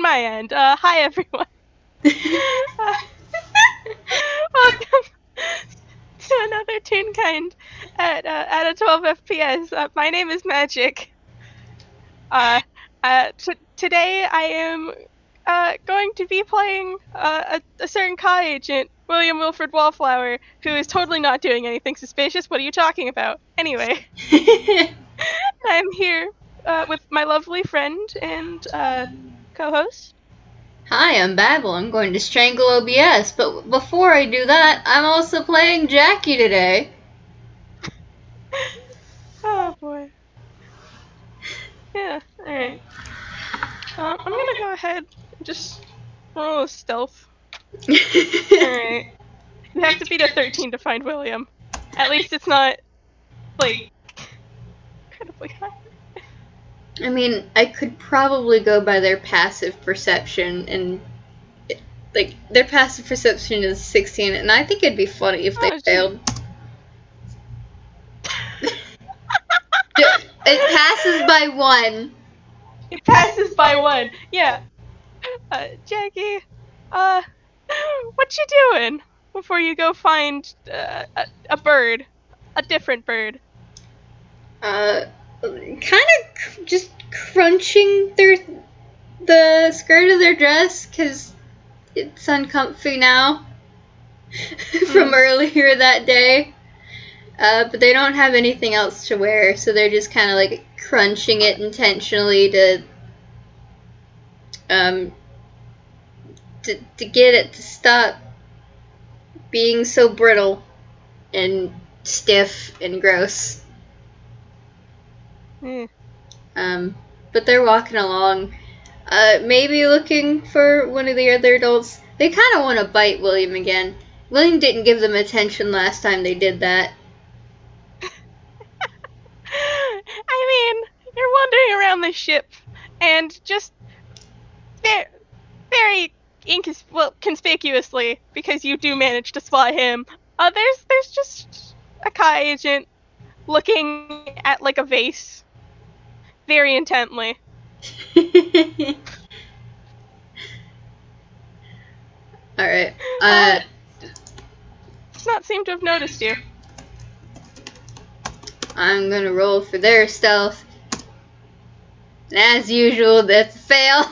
my end. Hi everyone. Welcome to another Toon Kind at a 12 FPS. My name is Magic. Today I am going to be playing a certain Kai agent, William Wilfred Wallflower, who is totally not doing anything suspicious. What are you talking about? Anyway, I'm here with my lovely friend and co-host. Hi, I'm Babble. I'm going to strangle OBS, but before I do that, I'm also playing Jackie today. Oh boy. Yeah, alright. I'm gonna go ahead and just roll a stealth. Alright. You have to beat a 13 to find William. At least it's not, like, incredibly high. I mean, I could probably go by their passive perception, and their passive perception is 16, and I think it'd be funny if they failed. It passes by 1. It passes by 1. Yeah. Jackie, what you doing before you go find a bird, a different bird? Kind of just crunching the skirt of their dress, because it's uncomfy now from earlier that day. But they don't have anything else to wear, so they're just kind of like crunching it intentionally to get it to stop being so brittle and stiff and gross. But they're walking along, maybe looking for one of the other adults. They kind of want to bite William again. William didn't give them attention last time they did that. I mean, you're wandering around the ship, and just very conspicuously, because you do manage to spot him. There's just a Kai agent looking at like a vase very intently. Alright. Does not seem to have noticed you. I'm gonna roll for their stealth. And as usual, that's a fail.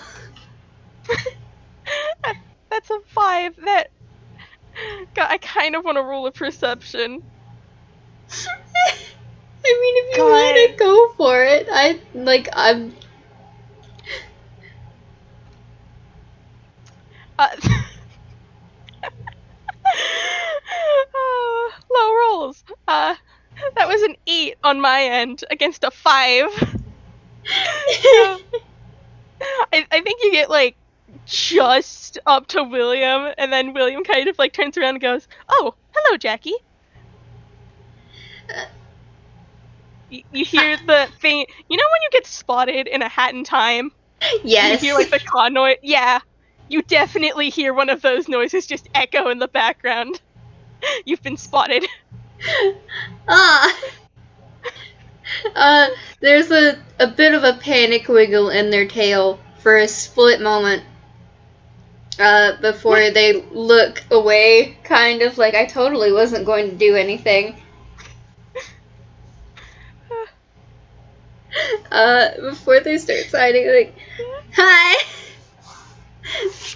That's a 5. That I kind of want to roll a perception. I mean, if you want to go for it, I'm. Low rolls. That was an 8 on my end against a 5. So, I think you get like just up to William, and then William kind of like turns around and goes, "Oh, hello, Jackie." You hear the thing. You know when you get spotted in a Hat in Time? Yes. You hear like the claw noise. Yeah, you definitely hear one of those noises just echo in the background. You've been spotted. There's a bit of a panic wiggle in their tail for a split moment. Before they look away, kind of like I totally wasn't going to do anything. Before they start siding, like, hi!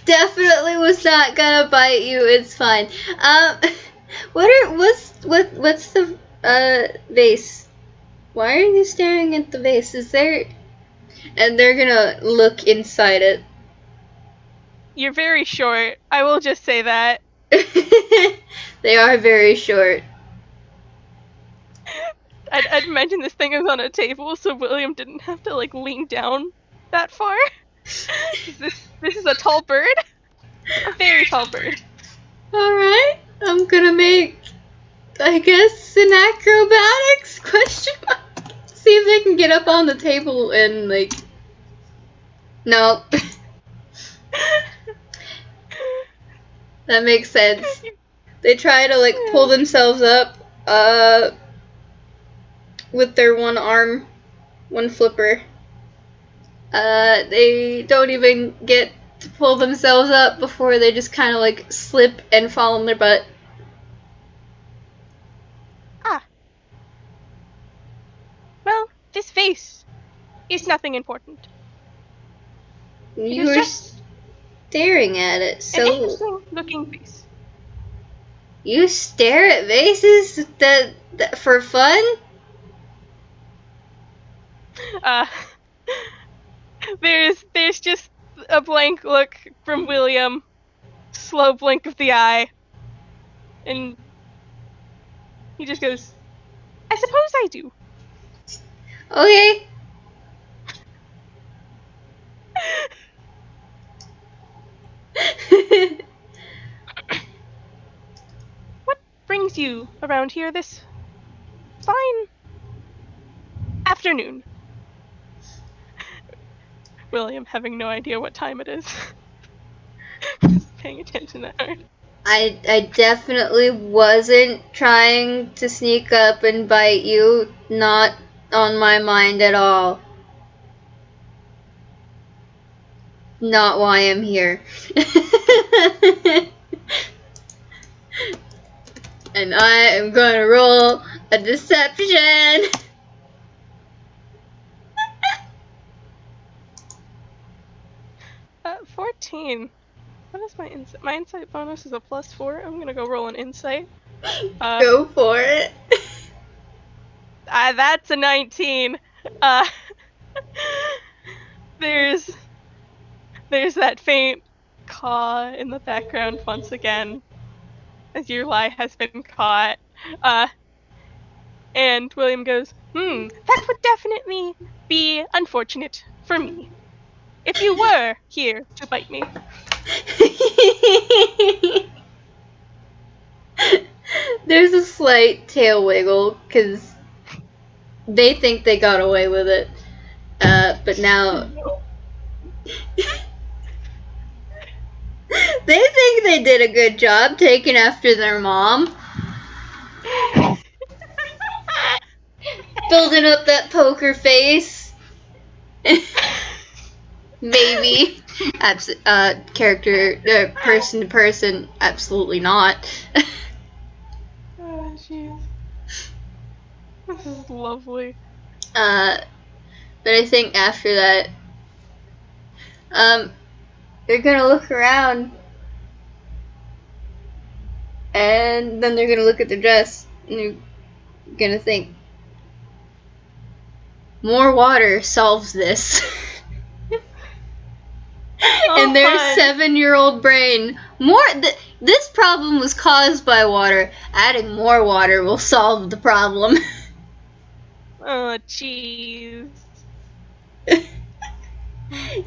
Definitely was not gonna bite you, it's fine. What's the, vase? Why are you staring at the vase? Is there... And they're gonna look inside it. You're very short. I will just say that. They are very short. I'd mentioned this thing is on a table, so William didn't have to like lean down that far. This is a tall bird. A very tall bird. Alright, I'm gonna make, I guess, an acrobatics question mark. See if they can get up on the table and, like... Nope. That makes sense. They try to, like, pull themselves up, with their one arm, one flipper. They don't even get to pull themselves up before they just kind of like slip and fall on their butt. Ah. Well, this face is nothing important. It You is were just staring at it, an so interesting looking face. you stare at vases that for fun? Uh, there's just a blank look from William, slow blink of the eye, and he just goes, I suppose I do. Okay. What brings you around here this fine afternoon? William, having no idea what time it is, paying attention to her. I definitely wasn't trying to sneak up and bite you. Not on my mind at all. Not why I'm here. And I am gonna roll a deception. 14. What is my insight? My insight bonus is a +4. I'm gonna go roll an insight. Go for it. That's a 19. Uh, there's that faint caw in the background once again, as your lie has been caught. And William goes, that would definitely be unfortunate for me if you were here to bite me. There's a slight tail wiggle because they think they got away with it. But now they think they did a good job taking after their mom. Building up that poker face. Maybe. Person to person, absolutely not. Oh, jeez. This is lovely. But I think after that, they're gonna look around, and then they're gonna look at the dress, and they're gonna think, more water solves this. In their 7-year-old brain, this problem was caused by water. Adding more water will solve the problem. Oh, jeez.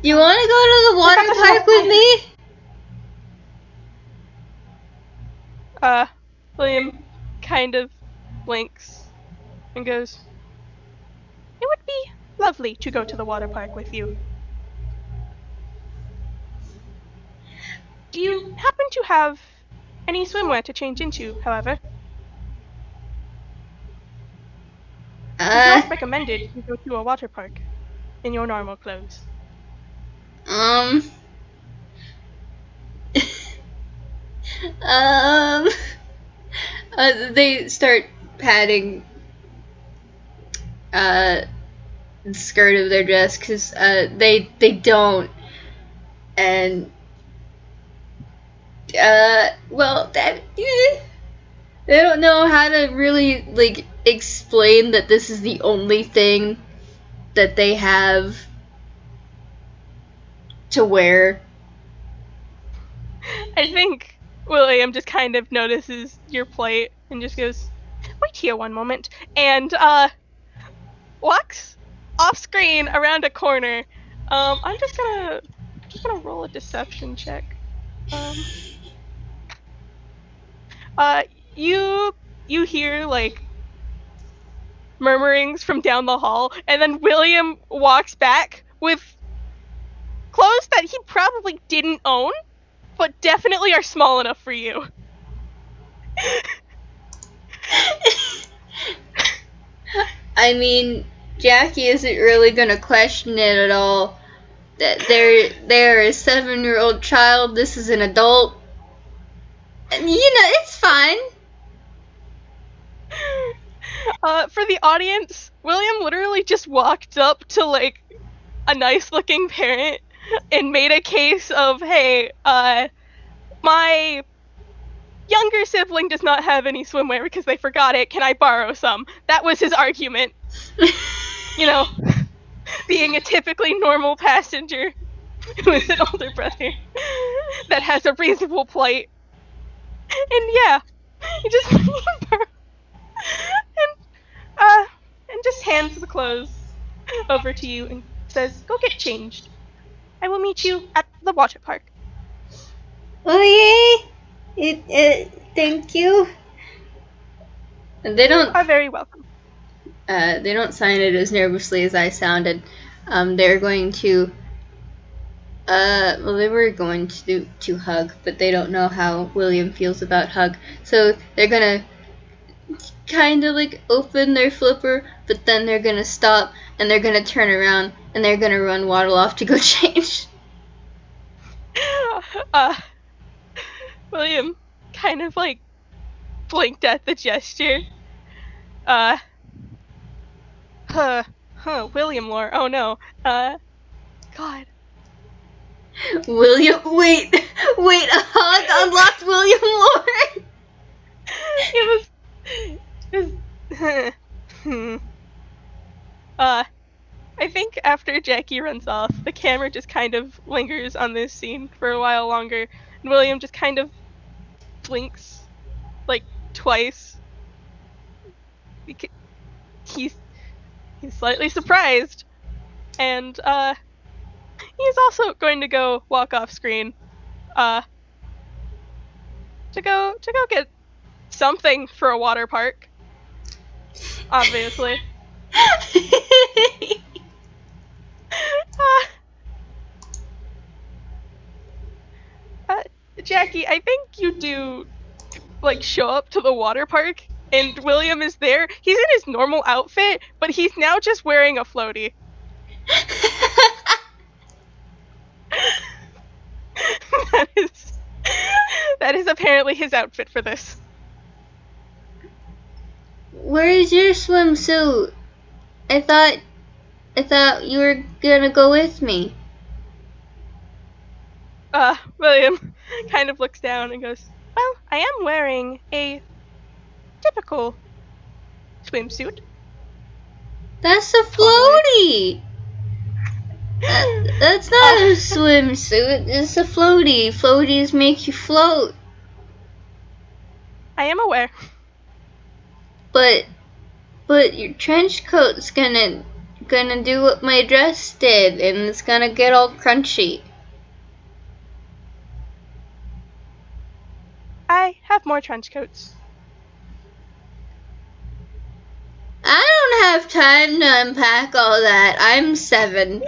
You want to go to the water park with me? William kind of blinks and goes, it would be lovely to go to the water park with you. Do you happen to have any swimwear to change into, however? It's not recommended you go to a water park in your normal clothes. They start patting the skirt of their dress because they don't, and well, that they don't know how to really like explain that this is the only thing that they have to wear. I think William just kind of notices your plight and just goes, wait here one moment, and walks off screen around a corner. I'm just gonna roll a deception check. You hear like murmurings from down the hall, and then William walks back with clothes that he probably didn't own, but definitely are small enough for you. I mean, Jackie isn't really gonna question it at all. that they're a 7-year-old child. This is an adult. And it's fine. For the audience, William literally just walked up to like a nice looking parent and made a case of, hey, my younger sibling does not have any swimwear because they forgot it. Can I borrow some? That was his argument. Being a typically normal passenger with an older brother that has a reasonable plight. And yeah, he just and just hands the clothes over to you and says, "Go get changed. I will meet you at the water park." Oh yay! Thank you. They You don't. are very welcome. They don't sign it as nervously as I sounded. They're going to. Well, they were going to hug, but they don't know how William feels about hug, so they're gonna kind of like open their flipper, but then they're gonna stop and they're gonna turn around and they're gonna run Waddle off to go change. William kind of like blinked at the gesture. William lore. Oh no. God. William, wait, a hug unlocked William Lord. I think after Jackie runs off, the camera just kind of lingers on this scene for a while longer, and William just kind of blinks like twice. He's slightly surprised, and he's also going to go walk off screen, to go get something for a water park. Obviously. Jackie, I think you do like show up to the water park and William is there. He's in his normal outfit, but he's now just wearing a floaty. that is apparently his outfit for this. Where's your swimsuit? I thought you were gonna go with me. William kind of looks down and goes, "Well, I am wearing a typical swimsuit." That's a floaty. That's not a swimsuit. It's a floaty. Floaties make you float. I am aware. But your trench coat's gonna do what my dress did, and it's gonna get all crunchy. I have more trench coats. I don't have time to unpack all that. I'm 7.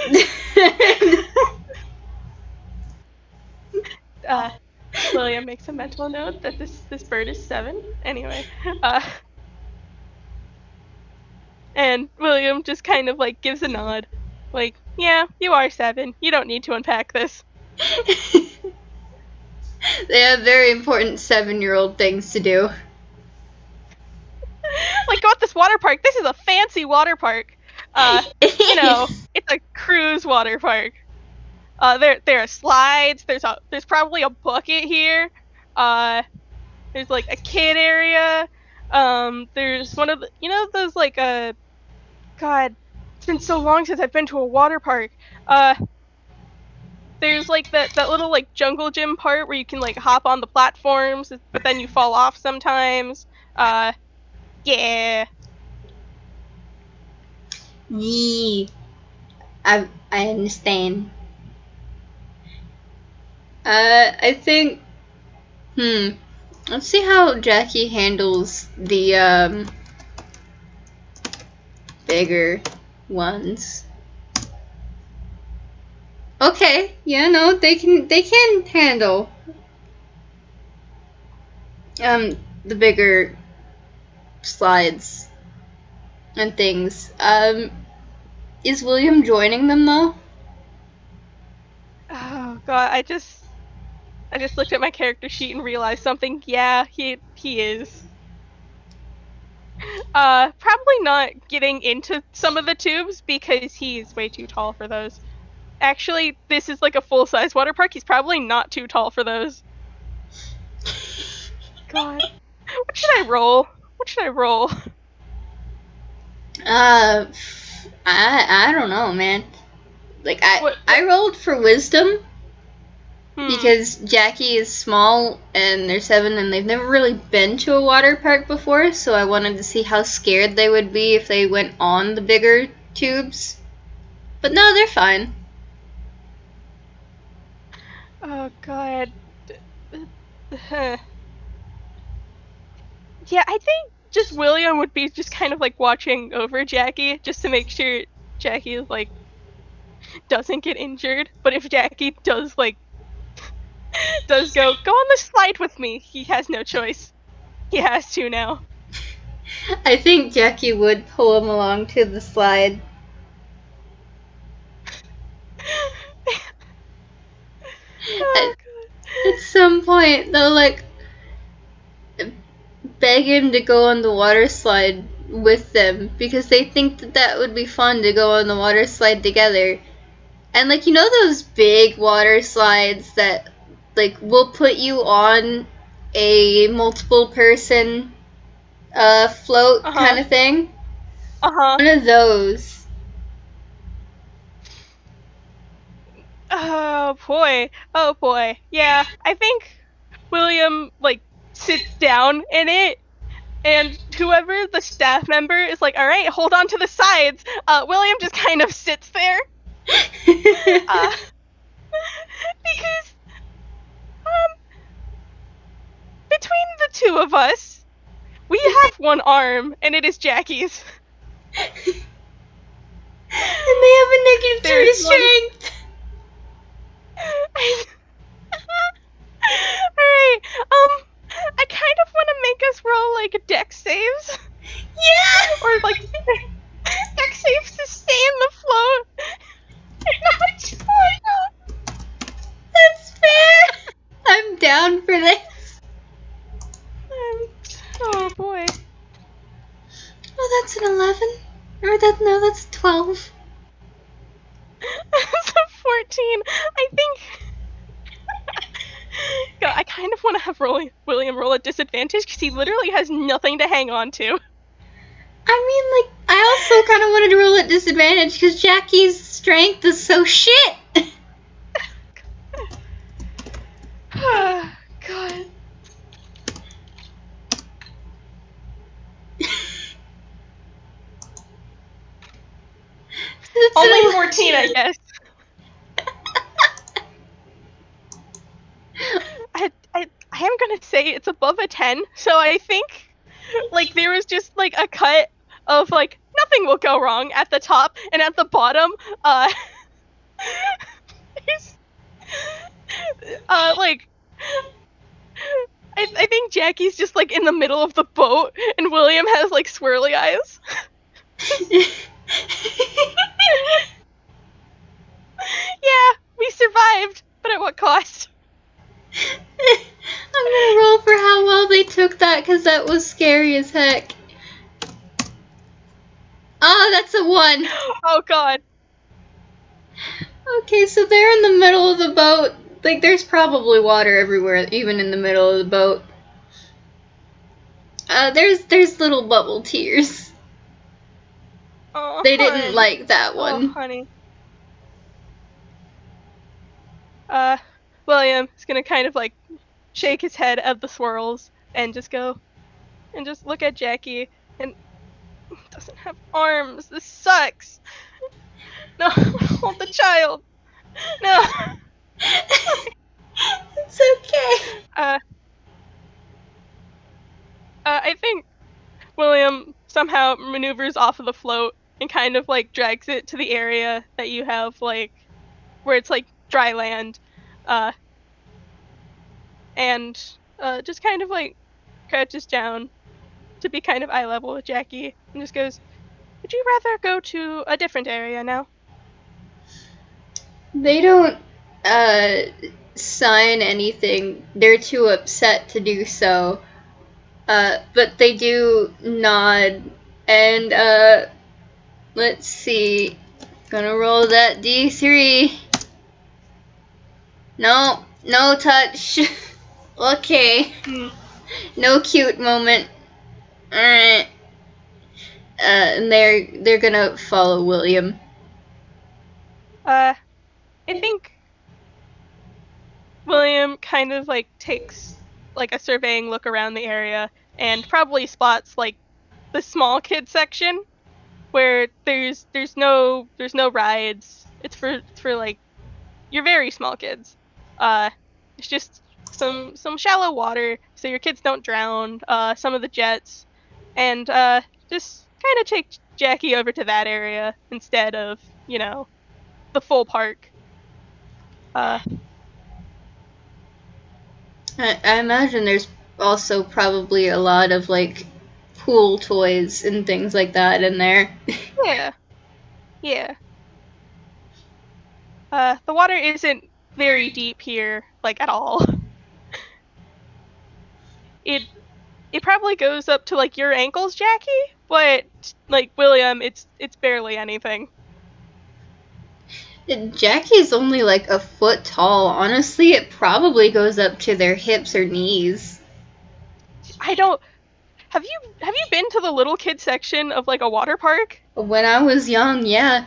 William makes a mental note that this bird is 7. Anyway, and William just kind of like gives a nod, like, "Yeah, you are 7. You don't need to unpack this." They have very important 7-year-old things to do. Like, go at this water park. This is a fancy water park. It's a cruise water park. There are slides. There's probably a bucket here. There's like a kid area. There's one of the, those like God, it's been so long since I've been to a water park. There's like that little like jungle gym part where you can like hop on the platforms, but then you fall off sometimes. Yeah. Yee. I understand. I think. Let's see how Jackie handles the bigger ones. Okay, yeah, no, they can handle the bigger slides and things. Is William joining them though? God, I just looked at my character sheet and realized something. Yeah, he is. Probably not getting into some of the tubes because he's way too tall for those. Actually, this is like a full-size water park. He's probably not too tall for those. God. What should I roll? What should I roll? I don't know, man. Like What? I rolled for wisdom Hmm. because Jackie is small and they're 7 and they've never really been to a water park before, so I wanted to see how scared they would be if they went on the bigger tubes. But no, they're fine. Oh God. Huh. Yeah, I think just William would be just kind of like watching over Jackie just to make sure Jackie is like doesn't get injured. But if Jackie does go on the slide with me, he has no choice. He has to now. I think Jackie would pull him along to the slide. Oh At, God. at some point, they'll like beg him to go on the water slide with them because they think that that would be fun to go on the water slide together. And like those big water slides that like will put you on a multiple person float kind Uh-huh. of thing. Uh-huh. One of those. Oh boy. Oh boy. Yeah, I think William like sits down in it, and whoever the staff member is like, all right, hold on to the sides. William just kind of sits there. Uh, because between the two of us, we have one arm, and it is Jackie's. And they have a negative There's 3 one. strength. Alright, I kind of want to make us roll like dex saves, or like Yeah. dex saves to stay in the float and not slide out. That's fair. I'm down for this. Oh boy. Oh, that's an 11. Or that no, that's 12. That's a 14. I think. God, I kind of want to have William roll at disadvantage because he literally has nothing to hang on to. I mean, like, I also kind of wanted to roll at disadvantage because Jackie's strength is so shit. God. It's Only an 14, I guess. I am gonna say it's above a 10, so I think like there was just like a cut of like nothing will go wrong at the top, and at the bottom, there's like I think Jackie's just like in the middle of the boat, and William has like swirly eyes. Yeah, we survived, but at what cost? I'm gonna roll for how well they took that because that was scary as heck. Oh, that's a 1. Oh God. Okay, so they're in the middle of the boat. Like, there's probably water everywhere, even in the middle of the boat. There's little bubble tears. Oh, They didn't hun. like that Oh, one. honey. Uh, William is gonna kind of like shake his head at the swirls and just go and just look at Jackie and doesn't have arms. This sucks. No, hold the child. No. It's okay. Uh, I think William somehow maneuvers off of the float and kind of like drags it to the area that you have like where it's like dry land, uh, and just kind of like crouches down to be kind of eye level with Jackie and just goes, "Would you rather go to a different area now?" They don't sign anything. They're too upset to do so. But they do nod. And, let's see. Gonna roll that D3. No, no touch. Okay. No cute moment. Alright. And they're gonna follow William. I think William kind of like takes like a surveying look around the area and probably spots like the small kid section where there's no rides. It's for like your very small kids. It's just some shallow water so your kids don't drown. Some of the jets, and just kind of take Jackie over to that area instead of the full park. I imagine there's also probably a lot of like pool toys and things like that in there. Yeah, yeah. The water isn't very deep here, like at all. It it probably goes up to like your ankles, Jackie, but like William, it's barely anything. Jackie's only like a foot tall. Honestly, it probably goes up to their hips or knees. I don't. Have you been to the little kid section of like a water park? When I was young, yeah.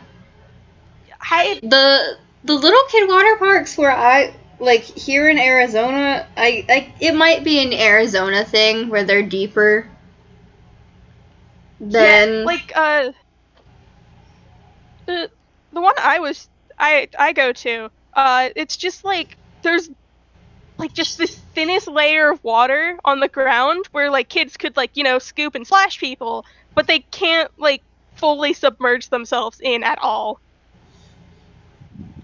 I The little kid water parks where I like here in Arizona, I it might be an Arizona thing where they're deeper yeah, than like the one I go to, it's just like there's like just this thinnest layer of water on the ground where like kids could like scoop and splash people, but they can't like fully submerge themselves in at all.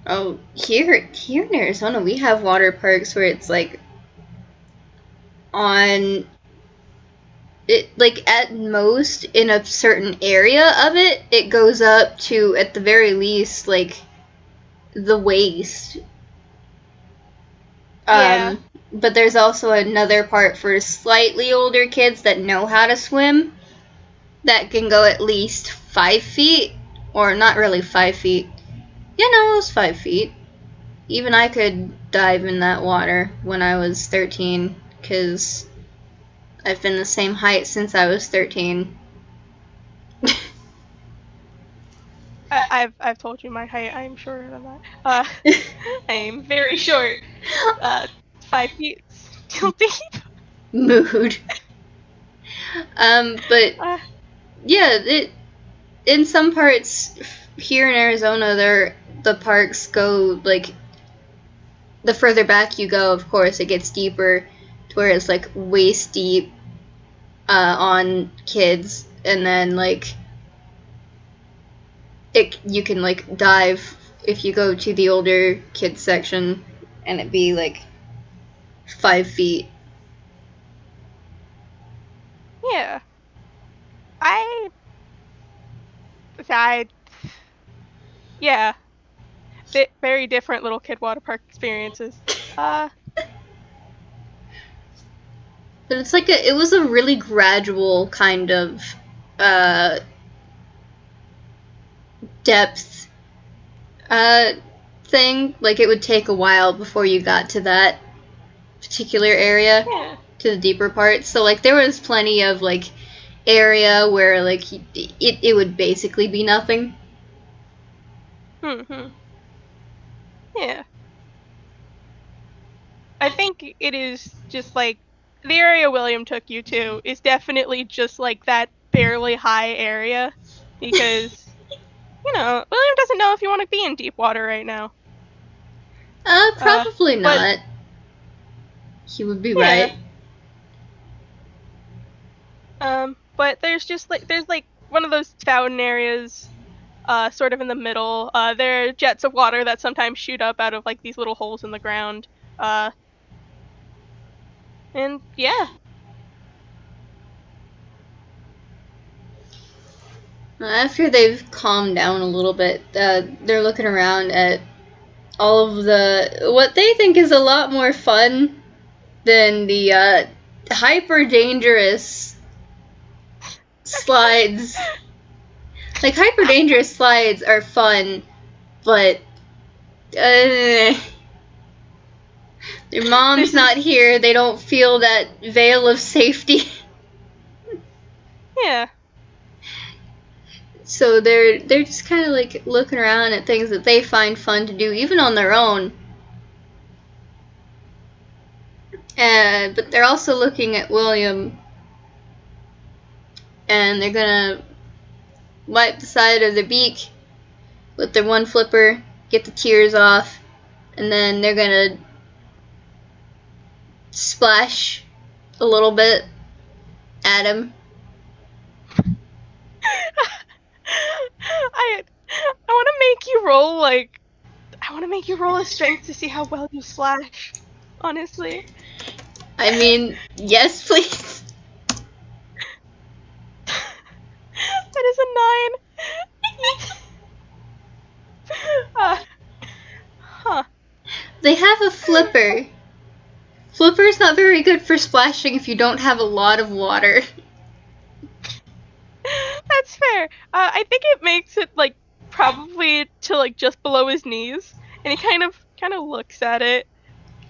oh here in Arizona we have water parks where it's like on it like at most in a certain area of it it goes up to at the very least like the waist. Yeah, But there's also another part for slightly older kids that know how to swim that can go at least 5 feet, or not really 5 feet. Yeah, no, it was 5 feet. Even I could dive in that water when I was 13, because I've been the same height since I was 13. I've told you my height. I'm shorter than that. I'm very short. Uh, 5 feet still deep. Mood. But Uh, yeah, in some parts here in Arizona, the parks go like the further back you go, of course, it gets deeper to where it's like waist deep on kids, and then like you can like dive if you go to the older kids section, and it'd be like 5 feet. yeah. I I yeah. Very different little kid water park experiences. Uh, But it's like it was a really gradual kind of uh, depth uh, thing. Like it would take a while before you got to that particular area, yeah. to the deeper parts. So like there was plenty of like area where like it would basically be nothing. Hmm. Yeah. I think it is just like the area William took you to is definitely just like that fairly high area because William doesn't know if you want to be in deep water right now. Probably But not. He would be yeah. right. But there's like one of those fountain areas sort of in the middle. There are jets of water that sometimes shoot up out of like these little holes in the ground. Uh, and yeah, After they've calmed down a little bit, they're looking around at all of what they think is a lot more fun than the hyper dangerous slides. Like, hyper dangerous slides are fun, but their mom's not here. They don't feel that veil of safety. Yeah. So they're just kind of like looking around at things that they find fun to do, even on their own. But they're also looking at William, and they're gonna wipe the side of their beak with their one flipper, get the tears off, and then they're gonna splash a little bit at him. I want to make you roll I want to make you roll a strength to see how well you splash. Honestly. I mean, yes, please. That is a 9. Huh. They have a flipper. Flipper's not very good for splashing if you don't have a lot of water. That's fair. I think it makes it probably to just below his knees, and he kind of looks at it,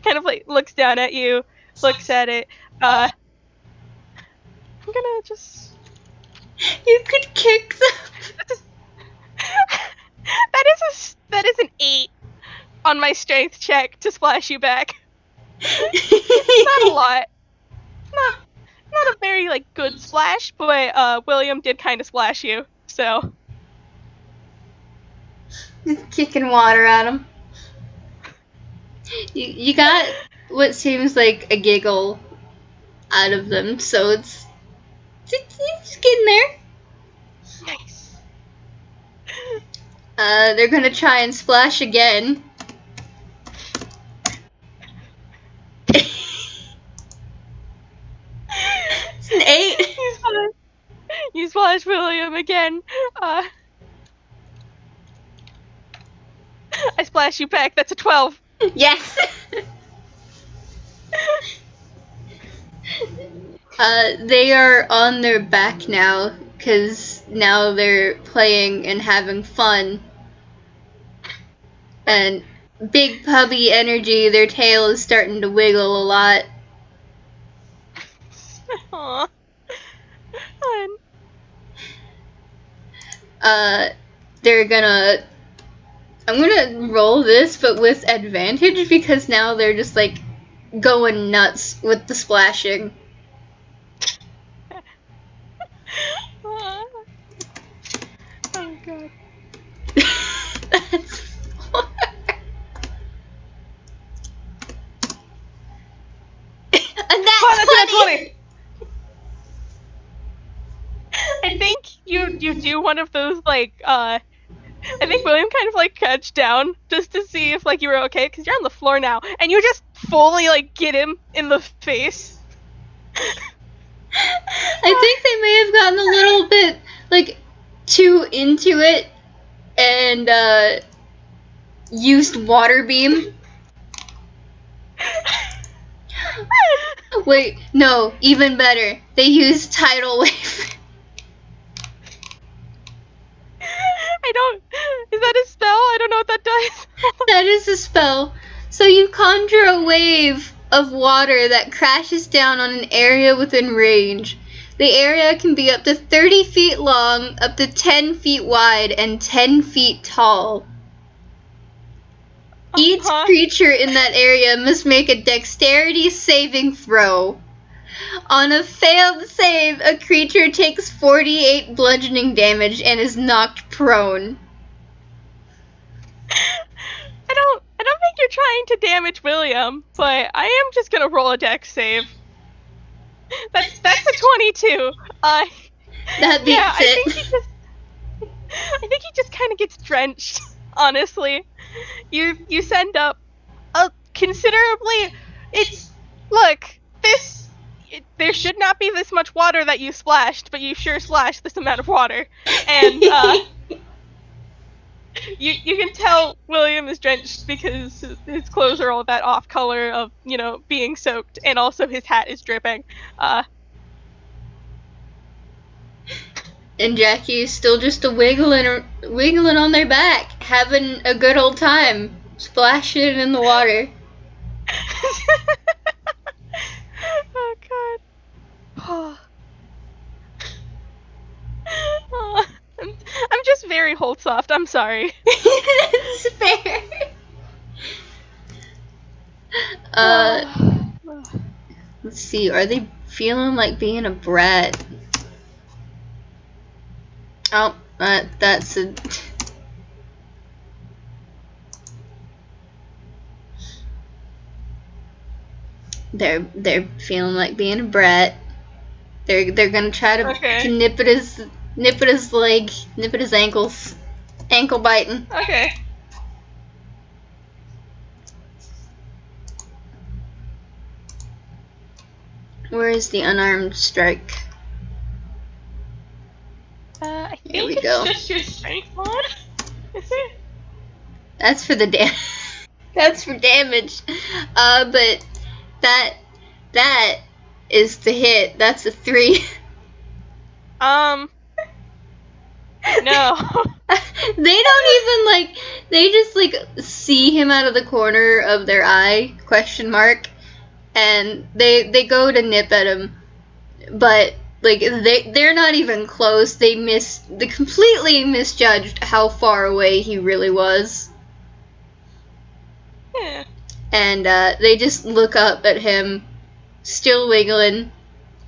kind of looks down at you, looks at it. I'm gonna just. You could kick them. That is an 8 on my strength check to splash you back. Not a lot. Not a very good splash, but William did kind of splash you, so. Just kicking water at him. You got what seems like a giggle out of them, so it's getting there. Nice. They're gonna try and splash again. It's an 8. You splash William again. I splash you back. That's a 12. Yes. They are on their back now, because now they're playing and having fun. And big puppy energy, their tail is starting to wiggle a lot. Aww. Fun. I'm gonna roll this, but with advantage, because now they're just going nuts with the splashing. Oh god. That's 4. And that's 20. I think you do one of those I think William kind of crouched down just to see if you were okay, because you're on the floor now, and you just fully get him in the face. I think they may have gotten a little bit too into it and used water beam. Wait, no, even better. They used tidal wave. Is that a spell? I don't know what that does. That is a spell. So you conjure a wave of water that crashes down on an area within range. The area can be up to 30 feet long, up to 10 feet wide, and 10 feet tall. Each creature in that area must make a dexterity saving throw. On a failed save, a creature takes 48 bludgeoning damage and is knocked prone. I don't think you're trying to damage William, but I am just gonna roll a dex save. That's a 22. That beats it. I think he just kind of gets drenched. Honestly, you send up a considerably. There should not be this much water that you splashed, but you sure splashed this amount of water, and you can tell William is drenched because his clothes are all that off color of, being soaked, and also his hat is dripping. And Jackie is still just wiggling on their back, having a good old time, splashing in the water. Oh god. Oh, I'm just very Holtsoft. I'm sorry. It's fair. Let's see. Are they feeling like being a brat? Oh, that's a. They're feeling like being a brat. They're gonna try to nip at his leg, nip at his ankles, ankle biting. Okay. Where is the unarmed strike? I think it's just your strength mod. Is it? That's for the That's for damage. But that is the hit. That's a 3. No. They don't even they just see him out of the corner of their eye, question mark, and they go to nip at him, but they're not even close. They completely misjudged how far away he really was. Yeah. And they just look up at him, still wiggling.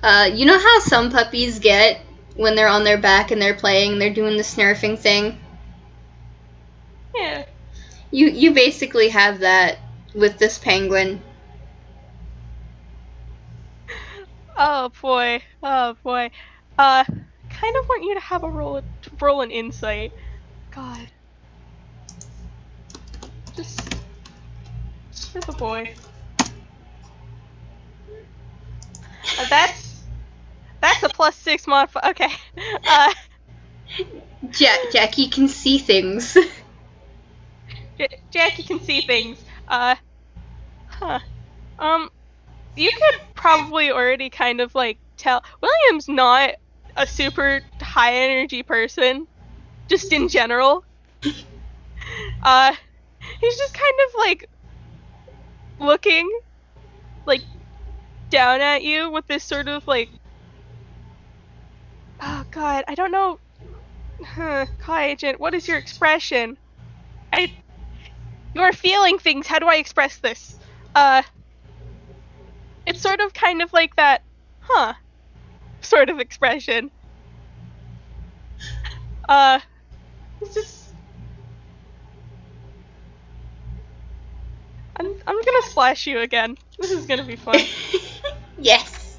You know how some puppies get when they're on their back and they're playing, they're doing the snurfing thing? Yeah. You basically have that with this penguin. Oh boy. Oh boy. Kind of want you to have a roll an insight. God. Just for the boy. That's a +6 modifier. Okay. Jackie can see things. Jackie can see things. You could probably already kind of tell William's not a super high energy person, just in general. He's just kind of looking down at you with this sort of oh god, I don't know. Kai agent, what is your expression? You're feeling things. How do I express this? It's sort of kind of like that, sort of expression. It's just. I'm gonna splash you again. This is gonna be fun. Yes.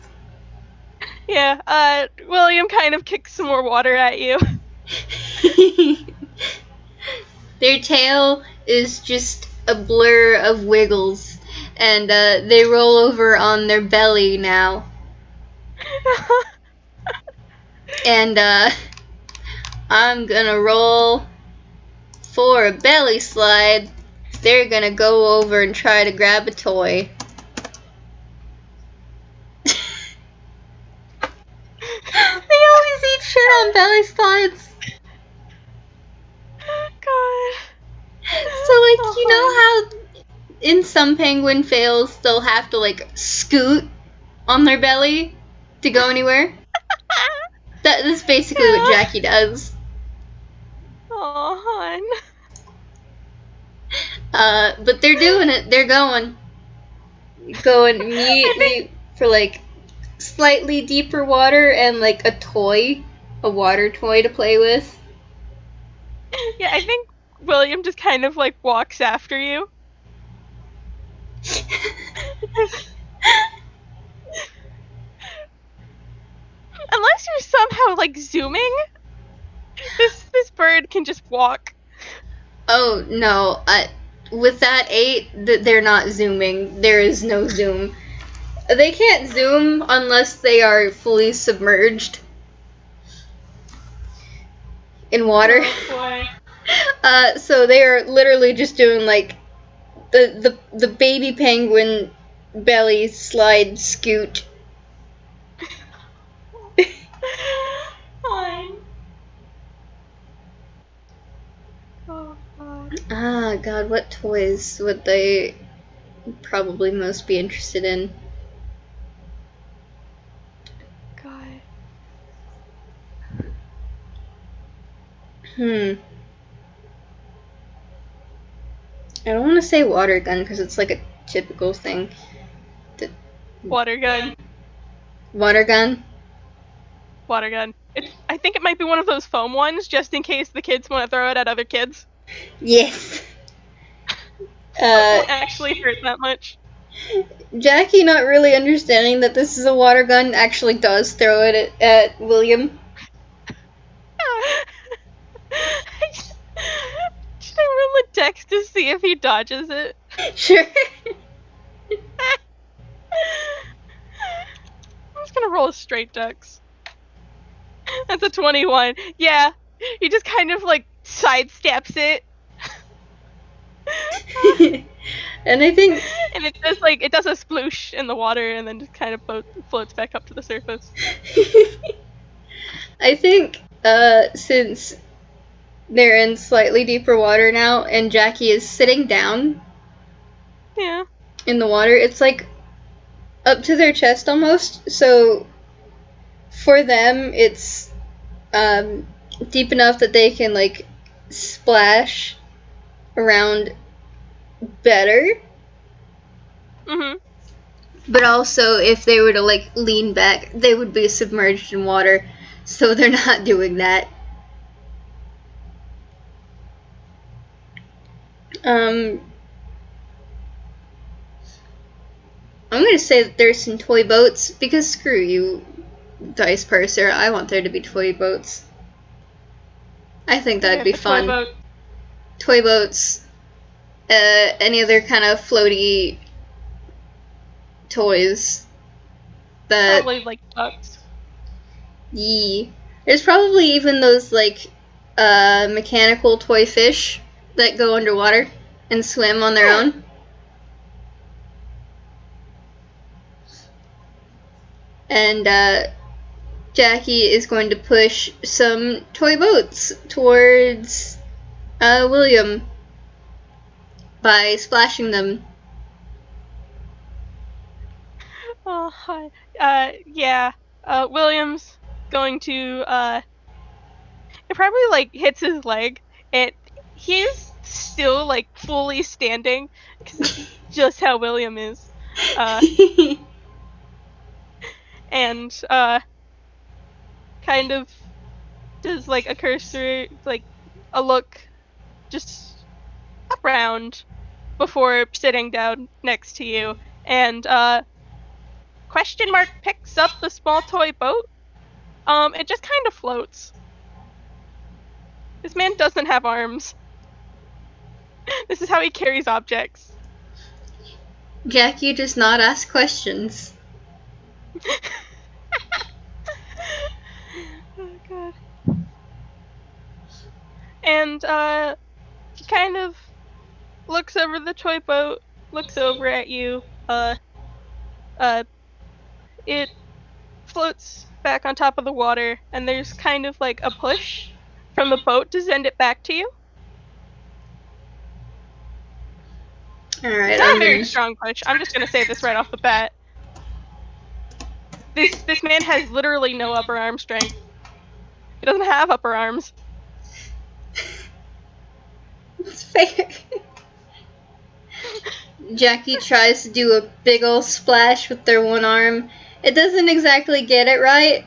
Yeah, William kind of kicks some more water at you. Their tail is just a blur of wiggles, and they roll over on their belly now. And I'm gonna roll for a belly slide. They're gonna go over and try to grab a toy. They always eat shit on belly slides. God. So you know how in some penguin fails they'll have to scoot on their belly to go anywhere? That's basically what Jackie does. Aw, hon. But they're doing it. They're going immediately for slightly deeper water and a water toy to play with. Yeah, I think William just kind of walks after you. Unless you're somehow zooming, this bird can just walk. Oh no! With that 8, they're not zooming. There is no zoom. They can't zoom unless they are fully submerged in water. Oh boy. So they are literally just doing like the baby penguin belly slide scoot. Fine. Oh god. Ah, God, what toys would they probably most be interested in? God. Hmm. I don't want to say water gun because it's like a typical thing. Water gun. Water gun? Water gun. I think it might be one of those foam ones, just in case the kids want to throw it at other kids. Yes. It won't actually hurt that much. Jackie, not really understanding that this is a water gun, actually does throw it at William. Should I roll a dex to see if he dodges it? Sure. I'm just gonna roll a straight dex. That's a 21. Yeah, he just kind of like sidesteps it. And I think And it does a sploosh in the water and then just kind of floats back up to the surface. I think since they're in slightly deeper water now and Jackie is sitting down Yeah. in the water, it's like up to their chest almost. So for them, it's deep enough that they can like splash around better. Mhm. But also, if they were to like lean back, they would be submerged in water. So they're not doing that. Um, I'm gonna say that there's some toy boats because screw you, dice purser. I want there to be toy boats. I think that'd Okay, be a toy fun. boat. Toy boats. Any other kind of floaty toys that Probably like ducks. Yee. There's probably even those like mechanical toy fish that go underwater and swim on their Yeah. own. And Jackie is going to push some toy boats towards William by splashing them. Oh, hi. Yeah. William's going to it probably like hits his leg and he's still like fully standing because this is just how William is. And kind of does like a cursory like a look just around before sitting down next to you and question mark picks up the small toy boat. It just kind of floats. This man doesn't have arms. This is how he carries objects. Jackie does not ask questions. Oh god. And he kind of looks over the toy boat, looks over at you. Uh it floats back on top of the water and there's kind of like a push from the boat to send it back to you. Alright, It's not a I'm very gonna. strong push. I'm just gonna say this right off the bat. This man has literally no upper arm strength. He doesn't have upper arms. It's fair. Jackie tries to do a big ol' splash with their one arm. It doesn't exactly get it right.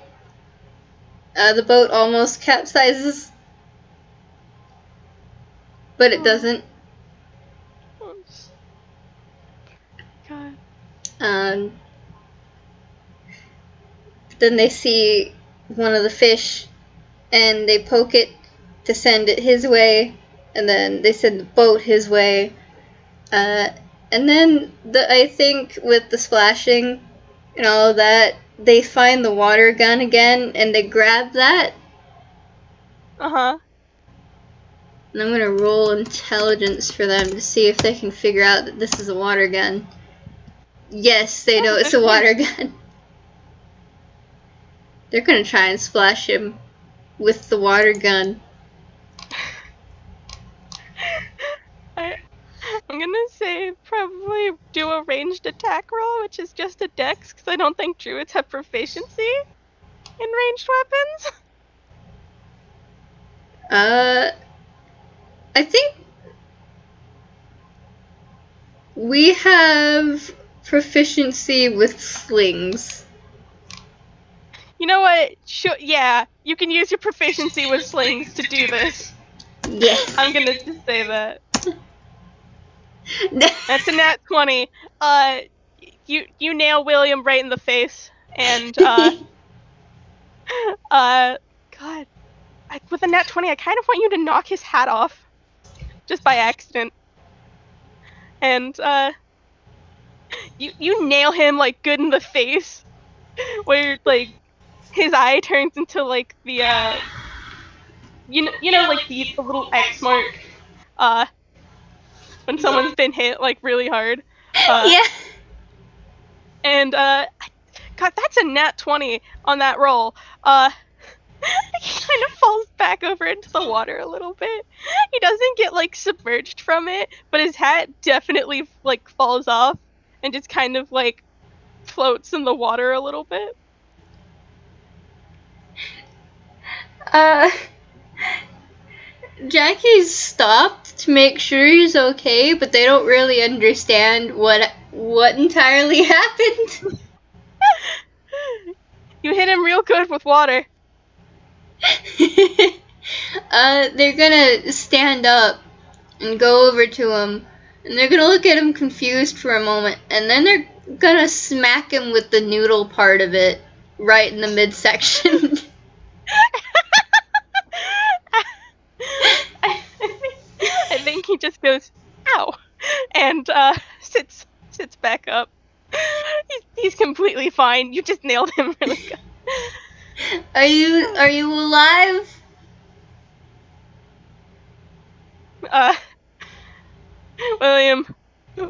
The boat almost capsizes, but it doesn't. God. Um, then they see one of the fish and they poke it to send it his way, and then they send the boat his way. Uh, and then I think with the splashing and all of that, they find the water gun again and they grab that. Uh-huh. And I'm gonna roll intelligence for them to see if they can figure out that this is a water gun. Yes, they know it's a water gun. They're gonna try and splash him with the water gun. I'm gonna say probably do a ranged attack roll, which is just a dex, because I don't think druids have proficiency in ranged weapons. I think we have proficiency with slings. You know what? Yeah, you can use your proficiency with slings to do this. Yes. I'm gonna just say that. That's a nat 20. You nail William right in the face, and God, with a nat 20, I kind of want you to knock his hat off, just by accident, and you nail him like good in the face, where like his eye turns into like the like the little X mark, uh, when someone's been hit like really hard, uh, Yeah. and God, that's a nat 20 on that roll. He kind of falls back over into the water a little bit. He doesn't get like submerged from it, but his hat definitely like falls off and just kind of like floats in the water a little bit. Uh, Jackie's stopped to make sure he's okay, but they don't really understand what entirely happened. You hit him real good with water. They're gonna stand up and go over to him, and they're gonna look at him confused for a moment, and then they're gonna smack him with the noodle part of it right in the midsection. I think he just goes, ow, and sits back up. He's completely fine. You just nailed him really good. Are you alive? William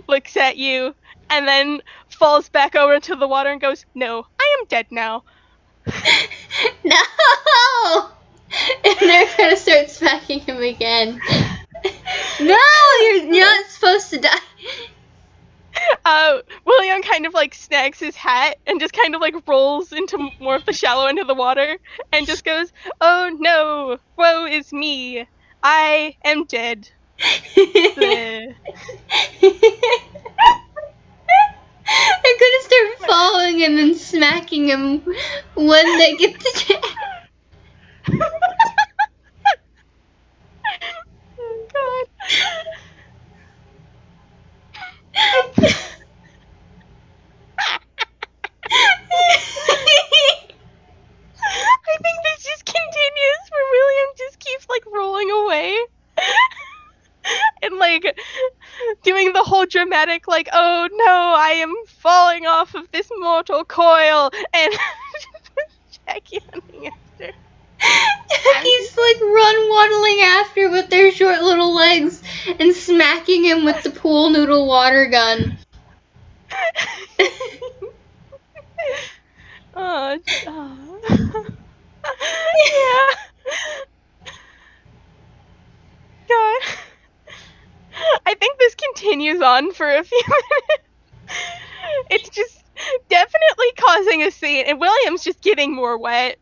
looks at you and then falls back over into the water and goes, no, I am dead now. No! And they're gonna start smacking him again. No, you're not supposed to die. William kind of like snags his hat and just kind of like rolls into more of the shallow end of the water and just goes, oh no, woe is me. I am dead. Bleh. They're gonna start following him and smacking him when they get the chance. Oh, God. I think this just continues where William just keeps like rolling away and like doing the whole dramatic like, oh no, I am falling off of this mortal coil, and Jackie running after. Jackie's like run waddling after with their short little legs and smacking him with the pool noodle water gun. Oh, yeah. God. I think this continues on for a few minutes. It's just definitely causing a scene, and William's just getting more wet.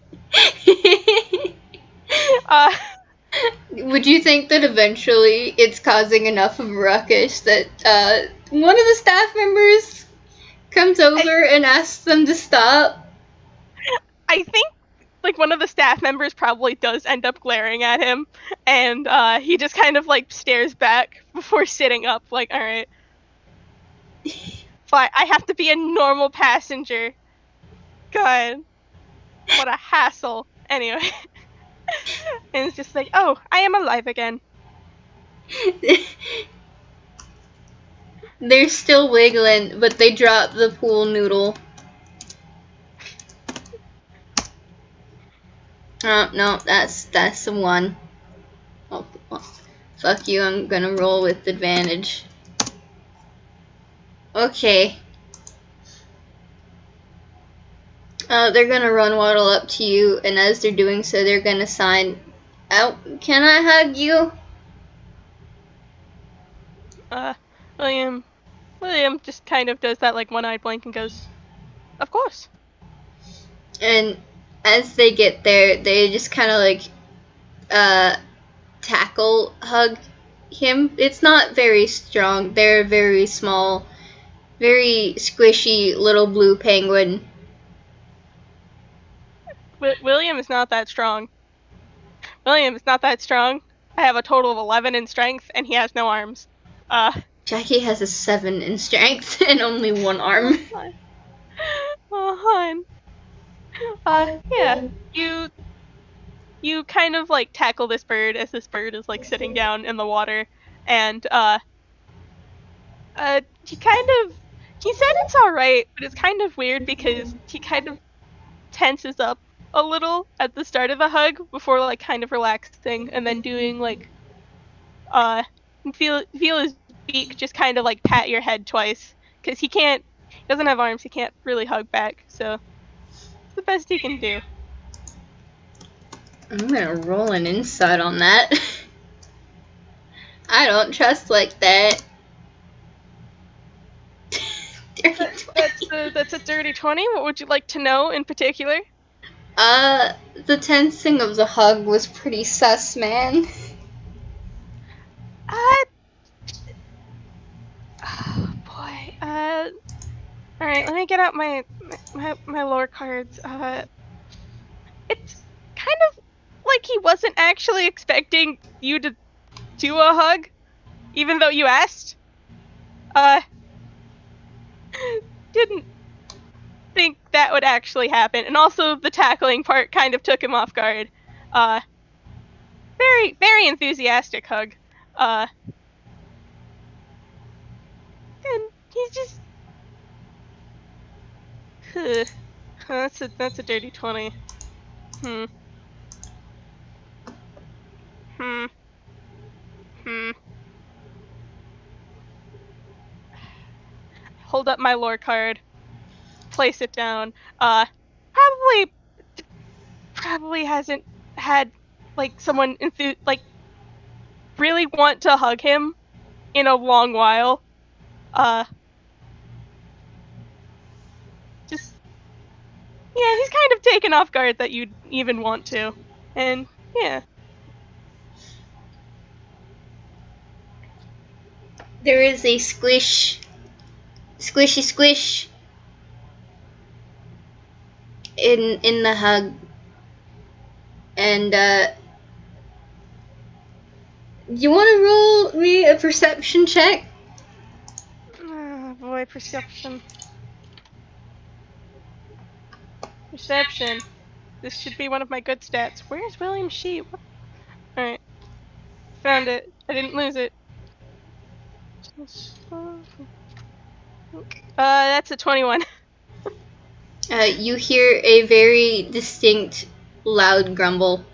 Would you think that eventually it's causing enough of a ruckus that one of the staff members comes over and asks them to stop? I think like one of the staff members probably does end up glaring at him, and he just kind of like stares back before sitting up like, all right, fine, I have to be a normal passenger. God, what a hassle. Anyway. And it's just like, oh, I am alive again. They're still wiggling, but they drop the pool noodle. Oh no, that's the one. Oh, Fuck you, I'm gonna roll with advantage. Okay. They're gonna run Waddle up to you, and as they're doing so, they're gonna sign out. Can I hug you? William just kind of does that like one-eyed blink and goes, "Of course." And as they get there, they just kind of like tackle hug him. It's not very strong. They're very small, very squishy little blue penguin. William is not that strong. William is not that strong. I have a total of 11 in strength, and he has no arms. Jackie has a 7 in strength and only 1 arm. Oh, hon. Yeah. You kind of like tackle this bird as this bird is like sitting down in the water, and he said it's all right, but it's kind of weird because he kind of tenses up a little at the start of the hug before like kind of relaxing and then doing like feel his beak just kind of like pat your head twice because he doesn't have arms, he can't really hug back, so it's the best he can do. I'm gonna roll an insight on that. I don't trust like that. That's a dirty 20. What would you like to know in particular? The tensing of the hug was pretty sus, man. Oh boy. All right. Let me get out my lore cards. It's kind of like he wasn't actually expecting you to do a hug, even though you asked. Didn't think that would actually happen, and also the tackling part kind of took him off guard. Very, very enthusiastic hug. And he's just. That's a dirty 20. Hmm. Hmm. Hmm. Hold up my lore card. Place it down. Probably hasn't had like someone like really want to hug him in a long while. Just yeah, he's kind of taken off guard that you'd even want to, and yeah. There is a squish, squishy squish in the hug, and you want to roll me a perception check? Oh boy, perception. Perception. This should be one of my good stats. Where's William's sheet? Alright. Found it. I didn't lose it. That's a 21. You hear a very distinct, loud grumble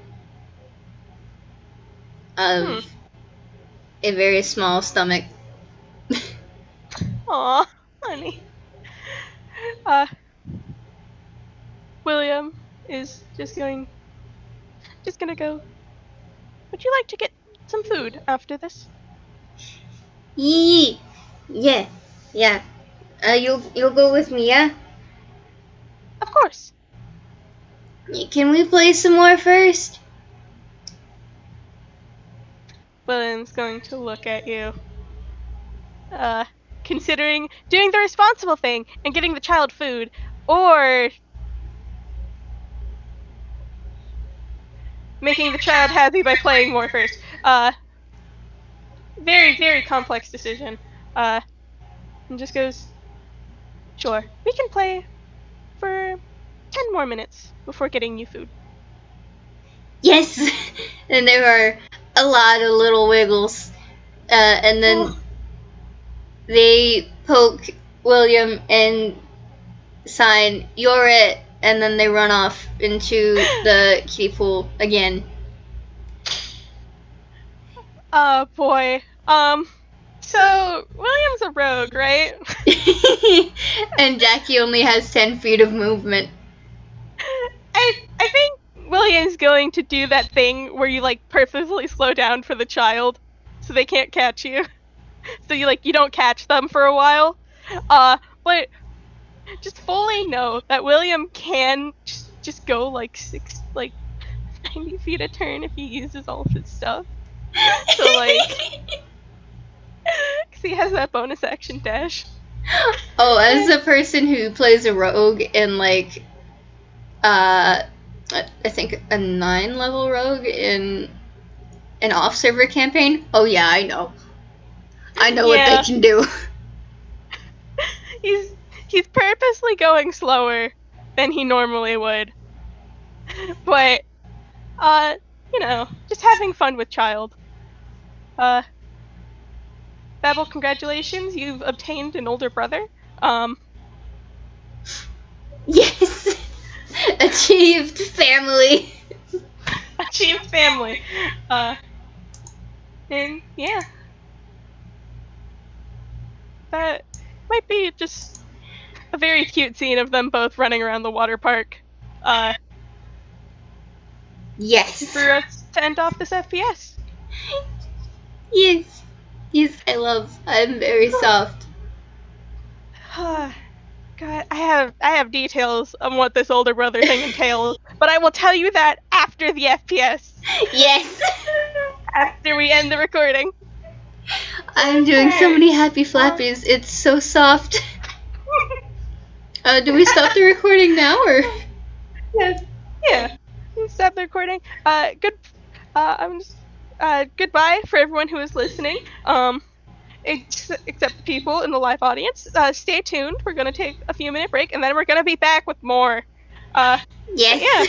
of a very small stomach. Aw, honey. William is just gonna go. Would you like to get some food after this? Yee, yeah. You'll go with me, yeah? Of course. Can we play some more first? William's going to look at you. Considering doing the responsible thing and getting the child food, or making the child happy by playing more first. Very, very complex decision. And just goes, sure, we can play for 10 more minutes before getting you food. Yes! And there are a lot of little wiggles. And then they poke William and sign, "You're it," and then they run off into the kiddie pool again. Oh boy. So William's a rogue, right? And Jackie only has 10 feet of movement. I think William's going to do that thing where you like purposely slow down for the child so they can't catch you. So you don't catch them for a while. But just fully know that William can just go like 90 feet a turn if he uses all of his stuff. So cause he has that bonus action dash. Oh, as a person who plays a rogue in I think a 9-level rogue in an off-server campaign. Oh yeah, I know. I know what they can do. He's purposely going slower than he normally would. But just having fun with child. Babble, congratulations, you've obtained an older brother. Yes. Achieved family. Achieved family. And yeah. That might be just a very cute scene of them both running around the water park. Yes. For us to end off this FPS. Yes. Yes, I'm very soft. God, I have details on what this older brother thing entails, but I will tell you that after the FPS. Yes. After we end the recording. I'm doing so many happy flappies. It's so soft. Do we stop the recording now or? Yeah. Stop the recording. Goodbye for everyone who is listening. Except the people in the live audience. Stay tuned. We're gonna take a few minute break, and then we're gonna be back with more. Yes. Yeah.